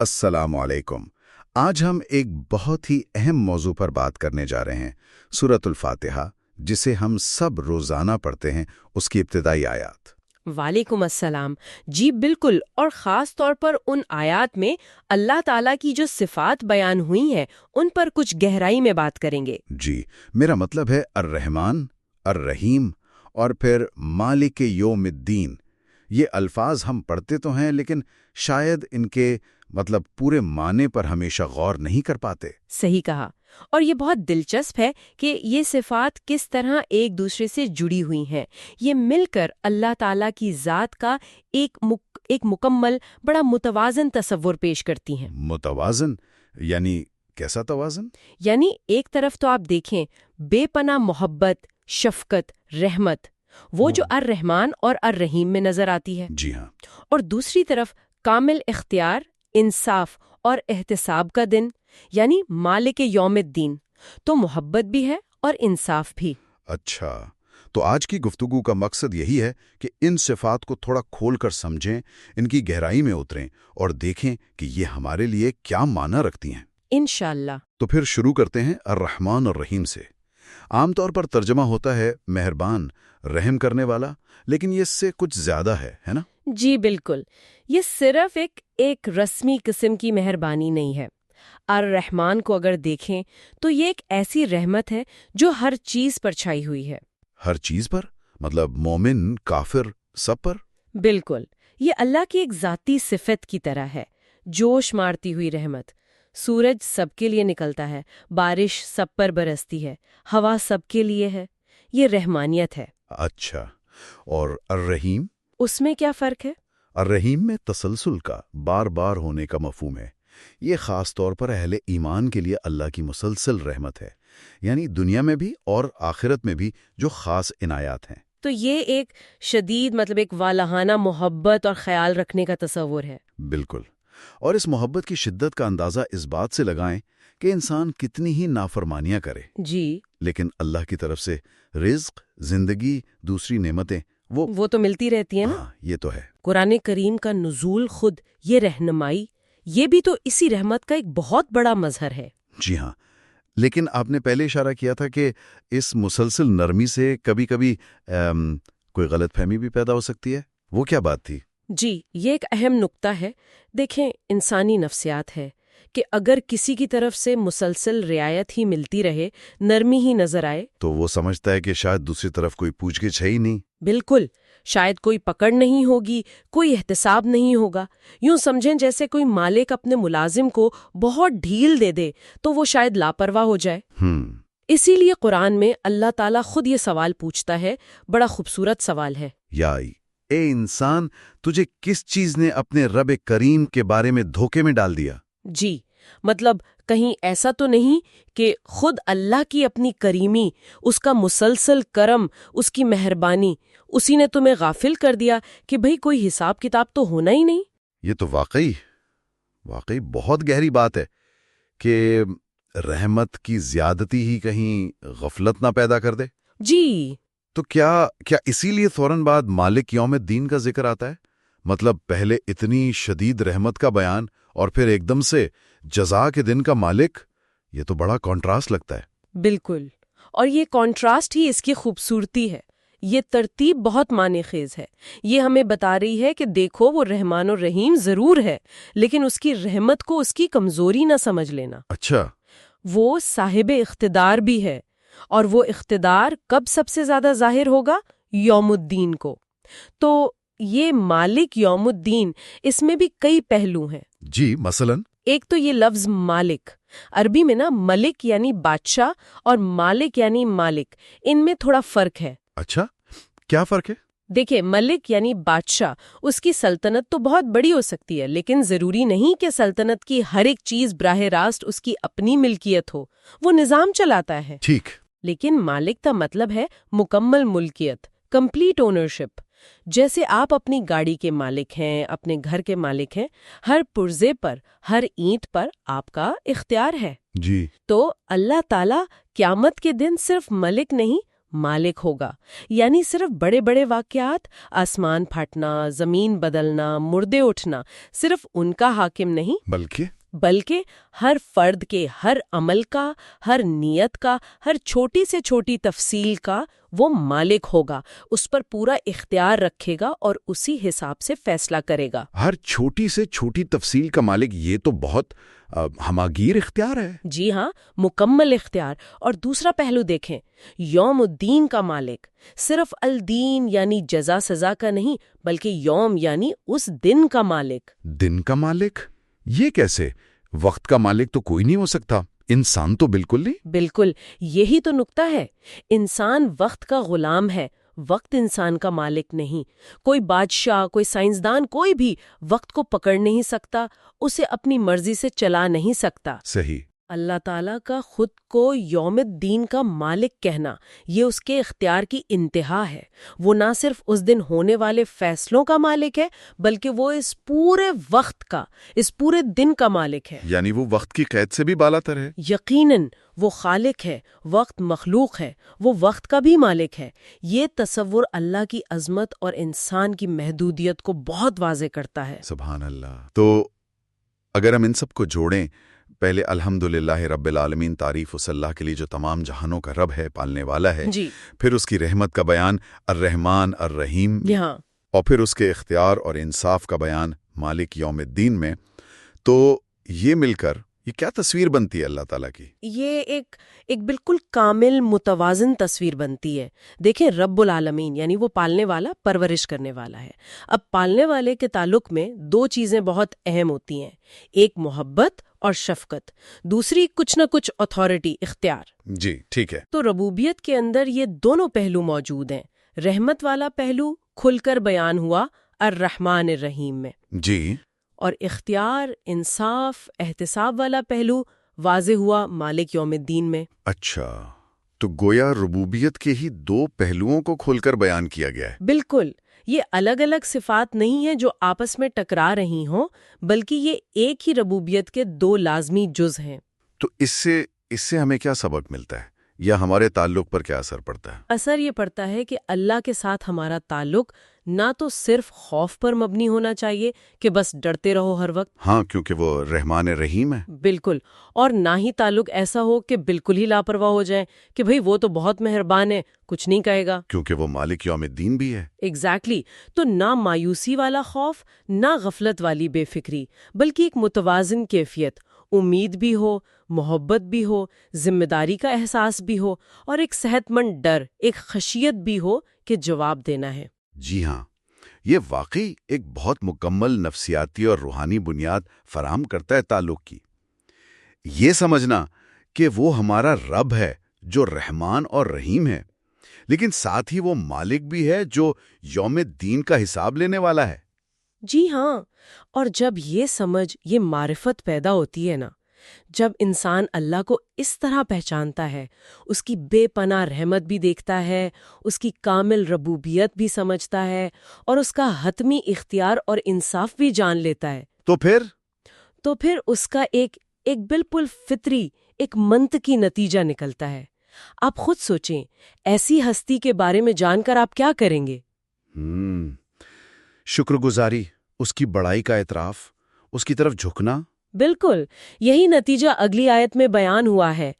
السلام علیکم۔ آج ہم ایک بہت ہی اہم موضوع پر بات کرنے جا رہے ہیں، سورۃ الفاتحہ، جسے ہم سب روزانہ پڑھتے ہیں، اس کی ابتدائی آیات۔ وعلیکم السلام۔ جی بالکل، اور خاص طور پر ان آیات میں اللہ تعالیٰ کی جو صفات بیان ہوئی ہیں ان پر کچھ گہرائی میں بات کریں گے۔ جی، میرا مطلب ہے الرحمن، الرحیم اور پھر مالک یوم الدین۔ یہ الفاظ ہم پڑھتے تو ہیں لیکن شاید ان کے پورے معنی پر ہمیشہ غور نہیں کر پاتے۔ صحیح کہا، اور یہ بہت دلچسپ ہے کہ یہ صفات کس طرح ایک دوسرے سے جڑی ہوئی ہیں۔ یہ مل کر اللہ تعالیٰ کی ذات کا ایک مکمل، بڑا متوازن تصور پیش کرتی ہیں۔ متوازن یعنی کیسا توازن؟ یعنی ایک طرف تو آپ دیکھیں بے پناہ محبت، شفقت، رحمت، وہ جو الرحمن اور الرحیم میں نظر آتی ہے۔ جی ہاں۔ اور دوسری طرف کامل اختیار، انصاف اور احتساب کا دن، یعنی مالک یوم الدین۔ تو محبت بھی ہے اور انصاف بھی۔ اچھا، تو آج کی گفتگو کا مقصد یہی ہے کہ ان صفات کو تھوڑا کھول کر سمجھیں، ان کی گہرائی میں اتریں اور دیکھیں کہ یہ ہمارے لیے کیا معنی رکھتی ہیں۔ انشاءاللہ۔ تو پھر شروع کرتے ہیں الرحمن الرحیم سے۔ عام طور پر ترجمہ ہوتا ہے مہربان، رحم کرنے والا، لیکن یہ اس سے کچھ زیادہ ہے نا؟ جی بالکل، یہ صرف ایک رسمی قسم کی مہربانی نہیں ہے۔ الرحمن کو اگر دیکھیں تو یہ ایک ایسی رحمت ہے جو ہر چیز پر چھائی ہوئی ہے۔ ہر چیز پر؟ مومن، کافر، سب پر؟ بالکل، یہ اللہ کی ایک ذاتی صفت کی طرح ہے، جوش مارتی ہوئی رحمت۔ سورج سب کے لیے نکلتا ہے، بارش سب پر برستی ہے، ہوا سب کے لیے ہے، یہ رحمانیت ہے۔ اچھا، اور الرحیم؟ اس میں کیا فرق ہے؟ الرحیم میں تسلسل کا، بار بار ہونے کا مفہوم ہے۔ یہ خاص طور پر اہل ایمان کے لیے اللہ کی مسلسل رحمت ہے، یعنی دنیا میں بھی اور آخرت میں بھی جو خاص عنایات ہیں۔ تو یہ ایک شدید ایک والہانہ محبت اور خیال رکھنے کا تصور ہے۔ بالکل، اور اس محبت کی شدت کا اندازہ اس بات سے لگائیں کہ انسان کتنی ہی نافرمانیاں کرے، جی، لیکن اللہ کی طرف سے رزق، زندگی، دوسری نعمتیں وہ تو ملتی رہتی ہیں نا۔ ہاں، یہ تو ہے۔ قرآن کریم کا نزول خود، یہ رہنمائی، یہ بھی تو اسی رحمت کا ایک بہت بڑا مظہر ہے۔ جی ہاں، لیکن آپ نے پہلے اشارہ کیا تھا کہ اس مسلسل نرمی سے کبھی کبھی کوئی غلط فہمی بھی پیدا ہو سکتی ہے۔ وہ کیا بات تھی؟ جی، یہ ایک اہم نکتہ ہے۔ دیکھیں، انسانی نفسیات ہے کہ اگر کسی کی طرف سے مسلسل رعایت ہی ملتی رہے، نرمی ہی نظر آئے، تو وہ سمجھتا ہے کہ شاید دوسری طرف کوئی پوچھ گچھ ہے ہی نہیں۔ بالکل، شاید کوئی پکڑ نہیں ہوگی، کوئی احتساب نہیں ہوگا۔ یوں سمجھیں جیسے کوئی مالک اپنے ملازم کو بہت ڈھیل دے دے تو وہ شاید لاپرواہ ہو جائے۔ اسی لیے قرآن میں اللہ تعالیٰ خود یہ سوال پوچھتا ہے، بڑا خوبصورت سوال ہے۔ اے انسان، تجھے کس چیز نے اپنے رب کریم کے بارے میں دھوکے میں ڈال دیا؟ جی، کہیں ایسا تو نہیں کہ خود اللہ کی اپنی کریمی، اس کا مسلسل کرم، اس کی مہربانی، اسی نے تمہیں غافل کر دیا کہ بھئی کوئی حساب کتاب تو ہونا ہی نہیں؟ یہ تو واقعی بہت گہری بات ہے کہ رحمت کی زیادتی ہی کہیں غفلت نہ پیدا کر دے۔ جی، تو کیا اسی لیے فوراً بعد مالک یوم الدین کا ذکر آتا ہے؟ پہلے اتنی شدید رحمت کا بیان اور پھر ایک دم سے جزا کے دن کا مالک، یہ تو بڑا کنٹراسٹ لگتا ہے۔ بالکل، اور یہ کنٹراسٹ ہی اس کی خوبصورتی ہے۔ یہ ترتیب بہت معنی خیز ہے۔ یہ ہمیں بتا رہی ہے کہ دیکھو، وہ رحمان و رحیم ضرور ہے، لیکن اس کی رحمت کو اس کی کمزوری نہ سمجھ لینا۔ اچھا، وہ صاحب اقتدار بھی ہے، اور وہ اقتدار کب سب سے زیادہ ظاہر ہوگا؟ یوم الدین کو۔ تو یہ مالک یوم الدین، اس میں بھی کئی پہلو ہیں۔ جی، مثلاً ایک تو یہ لفظ مالک، عربی میں ملک یعنی بادشاہ اور مالک یعنی مالک، ان میں تھوڑا فرق ہے۔ اچھا، کیا فرق ہے؟ دیکھیں، ملک یعنی بادشاہ، اس کی سلطنت تو بہت بڑی ہو سکتی ہے، لیکن ضروری نہیں کہ سلطنت کی ہر ایک چیز براہ راست اس کی اپنی ملکیت ہو۔ وہ نظام چلاتا ہے۔ ٹھیک۔ لیکن مالک کا مطلب ہے مکمل ملکیت، کمپلیٹ اونرشپ۔ جیسے آپ اپنی گاڑی کے مالک ہیں، اپنے گھر کے مالک ہیں، ہر پرزے پر، ہر اینٹ پر آپ کا اختیار ہے۔ جی، تو اللہ تعالیٰ قیامت کے دن صرف ملک نہیں، مالک ہوگا. یعنی صرف بڑے بڑے واقعات، آسمان پھٹنا، زمین بدلنا، مردے اٹھنا، صرف ان کا حاکم نہیں، بلکہ ہر فرد کے ہر عمل کا، ہر نیت کا، ہر چھوٹی سے چھوٹی تفصیل کا وہ مالک ہوگا، اس پر پورا اختیار رکھے گا اور اسی حساب سے فیصلہ کرے گا. ہر چھوٹی سے چھوٹی تفصیل کا مالک، یہ تو بہت ہماگیر اختیار ہے. جی ہاں، مکمل اختیار. اور دوسرا پہلو دیکھیں، یوم الدین کا مالک صرف الدین یعنی جزا سزا کا نہیں، بلکہ یوم یعنی اس دن کا مالک. دن کا مالک؟ یہ کیسے؟ وقت کا مالک تو کوئی نہیں ہو سکتا، انسان تو بالکل نہیں. بالکل، یہی تو نکتہ ہے. انسان وقت کا غلام ہے، وقت انسان کا مالک نہیں. کوئی بادشاہ، کوئی سائنسدان، کوئی بھی وقت کو پکڑ نہیں سکتا، اسے اپنی مرضی سے چلا نہیں سکتا. صحیح. اللہ تعالیٰ کا خود کو یوم الدین کا مالک کہنا، یہ اس کے اختیار کی انتہا ہے. وہ نہ صرف اس دن ہونے والے فیصلوں کا مالک ہے، بلکہ وہ اس پورے وقت کا، اس پورے دن کا مالک ہے. یعنی وہ وقت کی قید سے بھی بالاتر ہے. یقیناً وہ خالق ہے، وقت مخلوق ہے، وہ وقت کا بھی مالک ہے. یہ تصور اللہ کی عظمت اور انسان کی محدودیت کو بہت واضح کرتا ہے. سبحان اللہ. تو اگر ہم ان سب کو جوڑیں، پہلے الحمدللہ رب العالمین، تعریف اس اللہ کے لیے جو تمام جہانوں کا رب ہے، پالنے والا ہے. جی. پھر اس کی رحمت کا بیان الرحمن الرحیم، یہاں اور پھر اس کے اختیار اور انصاف کا بیان مالک یوم الدین میں. تو یہ مل کر یہ کیا تصویر بنتی ہے اللہ تعالیٰ کی؟ یہ ایک بالکل کامل متوازن تصویر بنتی ہے. دیکھیں، رب العالمین یعنی وہ پالنے والا، پرورش کرنے والا ہے. اب پالنے والے کے تعلق میں دو چیزیں بہت اہم ہوتی ہیں، ایک محبت اور شفقت، دوسری کچھ نہ کچھ اتھارٹی، اختیار. جی ٹھیک ہے. تو ربوبیت کے اندر یہ دونوں پہلو موجود ہیں. رحمت والا پہلو کھل کر بیان ہوا الرحمن الرحیم میں. جی. اور اختیار، انصاف، احتساب والا پہلو واضح ہوا مالک یوم الدین میں. اچھا، تو گویا ربوبیت کے ہی دو پہلوؤں کو کھول کر بیان کیا گیا ہے. بالکل. یہ الگ الگ صفات نہیں ہیں جو آپس میں ٹکرا رہی ہوں، بلکہ یہ ایک ہی ربوبیت کے دو لازمی جز ہیں. تو اس سے ہمیں کیا سبق ملتا ہے، یا ہمارے تعلق پر کیا اثر پڑتا ہے؟ اثر یہ پڑتا ہے کہ اللہ کے ساتھ ہمارا تعلق نہ تو صرف خوف پر مبنی ہونا چاہیے کہ بس ڈرتے رہو ہر وقت. ہاں، کیونکہ وہ رحمان رحیم ہے. بالکل. اور نہ ہی تعلق ایسا ہو کہ بالکل ہی لاپرواہ ہو جائیں کہ بھئی وہ تو بہت مہربان ہے، کچھ نہیں کہے گا، کیونکہ وہ مالک یوم الدین بھی ہے. ایگزیکٹلی. تو نہ مایوسی والا خوف، نہ غفلت والی بے فکری، بلکہ ایک متوازن کیفیت، امید بھی ہو، محبت بھی ہو، ذمہ داری کا احساس بھی ہو، اور ایک صحت مند ڈر، ایک خشیت بھی ہو کہ جواب دینا ہے. جی ہاں، یہ واقعی ایک بہت مکمل نفسیاتی اور روحانی بنیاد فراہم کرتا ہے تعلق کی. یہ سمجھنا کہ وہ ہمارا رب ہے جو رحمان اور رحیم ہے، لیکن ساتھ ہی وہ مالک بھی ہے جو یوم الدین کا حساب لینے والا ہے. جی ہاں. اور جب یہ سمجھ، یہ معرفت پیدا ہوتی ہے نا، جب انسان اللہ کو اس طرح پہچانتا ہے، اس کی بے پناہ رحمت بھی دیکھتا ہے، اس کی کامل ربوبیت بھی سمجھتا ہے، اور اس کا حتمی اختیار اور انصاف بھی جان لیتا ہے، تو پھر اس کا ایک بالکل فطری، ایک منطقی نتیجہ نکلتا ہے. آپ خود سوچیں، ایسی ہستی کے بارے میں جان کر آپ کیا کریں گے؟ شکر گزاری، اس کی بڑائی کا اعتراف، اس کی طرف جھکنا. بالکل. یہی نتیجہ اگلی آیت میں بیان ہوا ہے،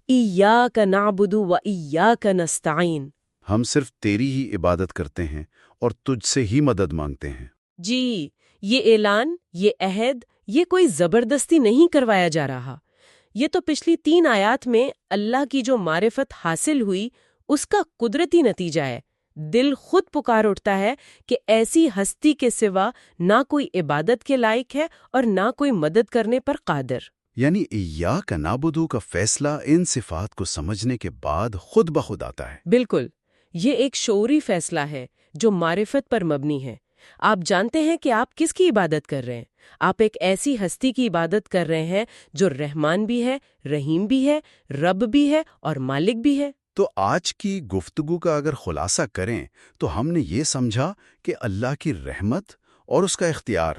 ایاک نعبد و ایاک نستعین. ہم صرف تیری ہی عبادت کرتے ہیں اور تجھ سے ہی مدد مانگتے ہیں. جی، یہ اعلان، یہ عہد، یہ کوئی زبردستی نہیں کروایا جا رہا. یہ تو پچھلی 3 آیات میں اللہ کی جو معرفت حاصل ہوئی، اس کا قدرتی نتیجہ ہے. دل خود پکار اٹھتا ہے کہ ایسی ہستی کے سوا نہ کوئی عبادت کے لائق ہے اور نہ کوئی مدد کرنے پر قادر. یعنی ایاک نعبد کا فیصلہ ان صفات کو سمجھنے کے بعد خود بخود آتا ہے. بالکل. یہ ایک شعوری فیصلہ ہے جو معرفت پر مبنی ہے. آپ جانتے ہیں کہ آپ کس کی عبادت کر رہے ہیں. آپ ایک ایسی ہستی کی عبادت کر رہے ہیں جو رحمان بھی ہے، رحیم بھی ہے، رب بھی ہے اور مالک بھی ہے. تو آج کی گفتگو کا اگر خلاصہ کریں تو ہم نے یہ سمجھا کہ اللہ کی رحمت اور اس کا اختیار،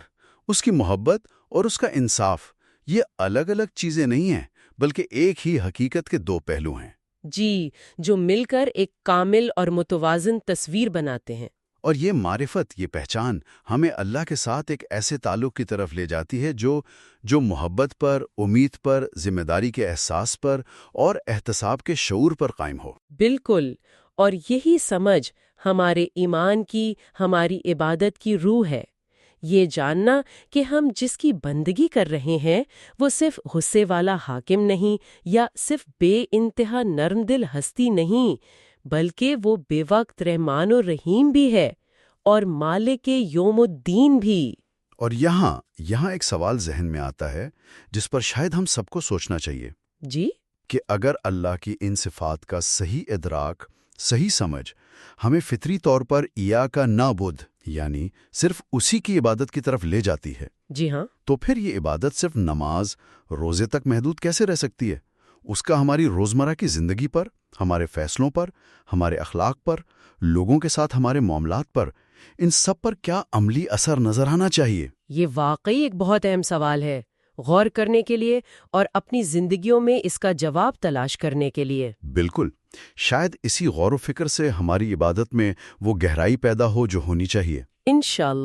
اس کی محبت اور اس کا انصاف، یہ الگ الگ چیزیں نہیں ہیں، بلکہ ایک ہی حقیقت کے 2 پہلو ہیں. جی، جو مل کر ایک کامل اور متوازن تصویر بناتے ہیں۔ اور یہ معرفت، یہ پہچان ہمیں اللہ کے ساتھ ایک ایسے تعلق کی طرف لے جاتی ہے جو محبت پر، امید پر، ذمہ داری کے احساس پر اور احتساب کے شعور پر قائم ہو۔ بالکل، اور یہی سمجھ ہمارے ایمان کی، ہماری عبادت کی روح ہے۔ یہ جاننا کہ ہم جس کی بندگی کر رہے ہیں وہ صرف غصے والا حاکم نہیں، یا صرف بے انتہا نرم دل ہستی نہیں، بلکہ وہ بے وقت رحمان و رحیم بھی ہے، اور مالک یوم الدین بھی۔ اور یہاں ایک سوال ذہن میں آتا ہے جس پر شاید ہم سب کو سوچنا چاہیے جی؟ کہ اگر اللہ کی ان صفات کا صحیح ادراک، صحیح سمجھ ہمیں فطری طور پر ایاک نعبد یعنی صرف اسی کی عبادت کی طرف لے جاتی ہے، جی ہاں، تو پھر یہ عبادت صرف نماز، روزے تک محدود کیسے رہ سکتی ہے؟ اس کا ہماری روزمرہ کی زندگی پر، ہمارے فیصلوں پر، ہمارے اخلاق پر، لوگوں کے ساتھ ہمارے معاملات پر، ان سب پر کیا عملی اثر نظر آنا چاہیے؟ یہ واقعی ایک بہت اہم سوال ہے، غور کرنے کے لیے اور اپنی زندگیوں میں اس کا جواب تلاش کرنے کے لیے۔ بالکل، شاید اسی غور و فکر سے ہماری عبادت میں وہ گہرائی پیدا ہو جو ہونی چاہیے۔ انشاءاللہ۔